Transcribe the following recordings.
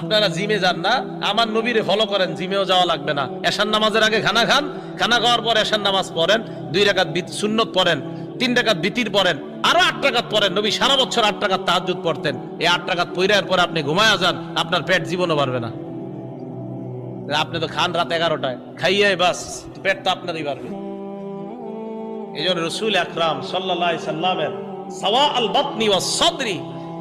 আপনারা জিমে যান না, আমার নবীরে ফলো করেন, জিমেও যাওয়া লাগবে না। এশার নামাজের আগে খানা খান, খানা খাওয়ার পর এশার নামাজ পড়েন, 2 রাকাত সুন্নত পড়েন, 3 রাকাত বিতির পড়েন, আরো 8 রাকাত পড়েন। নবী সারা বছর 8 রাকাত তাহাজ্জুদ পড়তেন। এই 8 রাকাত পড়ার পর আপনি ঘুমায়া যান, আপনার পেট জীবনও বাড়বে না। আপনি তো খান রাত 11টায়, খাইয়ে বাস পেট তো আপনারই বাড়বে। এই জন্য রাসূল আকরাম সাল্লাল্লাহু আলাইহি সাল্লামের সাওয়া আল বাতনি ওয়াস সাদরি,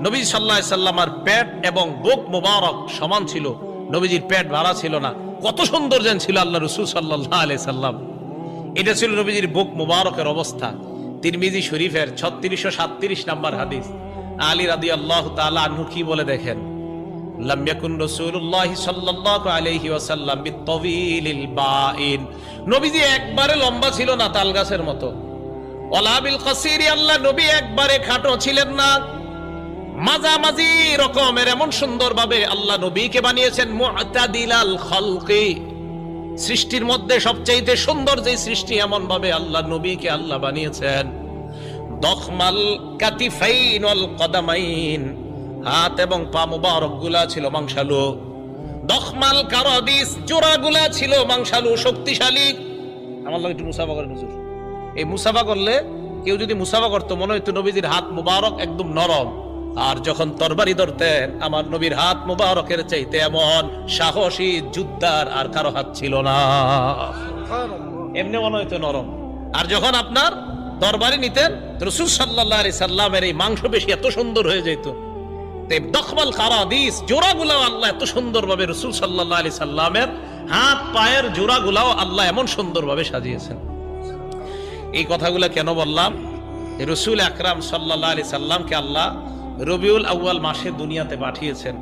নবী সাল্লাল্লাহু আলাইহি সাল্লামের পেট এবং বুক মুবারক সমান ছিল। নবীজির পেট ভাড়া ছিল না। কত সুন্দর যেন ছিল আল্লাহ রাসূল সাল্লাল্লাহু আলাইহি সাল্লাম। এটা ছিল নবীজির বুক মুবারকের অবস্থা। তিরমিজি শরীফের 3637 নম্বর হাদিস। আলী রাদিয়াল্লাহু তাআলা আনহু কি বলে দেখেন, লাম ইয়াকুন রাসূলুল্লাহ সাল্লাল্লাহু আলাইহি ওয়াসাল্লাম বিতাওয়িলিল বাইন, নবীজি একবারে লম্বা ছিল না তাল গাছের মতো। ওয়ালা বিল কাসিরি, আল্লাহ নবী একবারে খাটো ছিলেন না, মাঝামাঝি রকমের এমন সুন্দর ভাবে আল্লাহ নবীকে বানিয়েছেন। মুআতাদিলাল খালকি, সৃষ্টির মধ্যে সবচেয়ে সুন্দর যে সৃষ্টি, এমন ভাবে আল্লাহ নবীকে আল্লাহ বানিয়েছেন। দখমাল কাতিফাইন ওয়াল কদামাইন, হাত এবং পা মুবারক গুলা ছিল মাংসালু। দখমাল কারাদিস, জোড়াগুলা ছিল মাংসালু, শক্তিশালী। আমার লাগে একটু মুসাফা করেন হুজুর। এই মুসাফা করলে, কেউ যদি মুসাফা করতো মনে হইতো নবীজির হাত মুবারক একদম নরম। আর যখন তরবারি ধরতেন, আমার নবীর হাত মুবারকের চাইতে এমন সাহসী যোদ্ধার আর কারো হাত ছিল না। এমনি মনে হইতো নরম। আর যখন আপনার তরবারি নিতেন, রাসূল সাল্লাল্লাহু আলাইহি সাল্লামের এই মাংসপেশি এত সুন্দর হয়ে যেত। দখমাল কারাদিস, জোড়াগুলাও আল্লাহ এত সুন্দরভাবে, রাসূল সাল্লাল্লাহু আলাইহি সাল্লামের হাত পায়ের জোড়াগুলাও আল্লাহ এমন সুন্দরভাবে সাজিয়েছেন। এই কথাগুলো কেন বললাম? রাসূল আকরাম সাল্লাল্লাহু আলাইহি সাল্লামকে আল্লাহ রবিউল আউয়াল মাসে দুনিয়াতে পাঠিয়েছেন।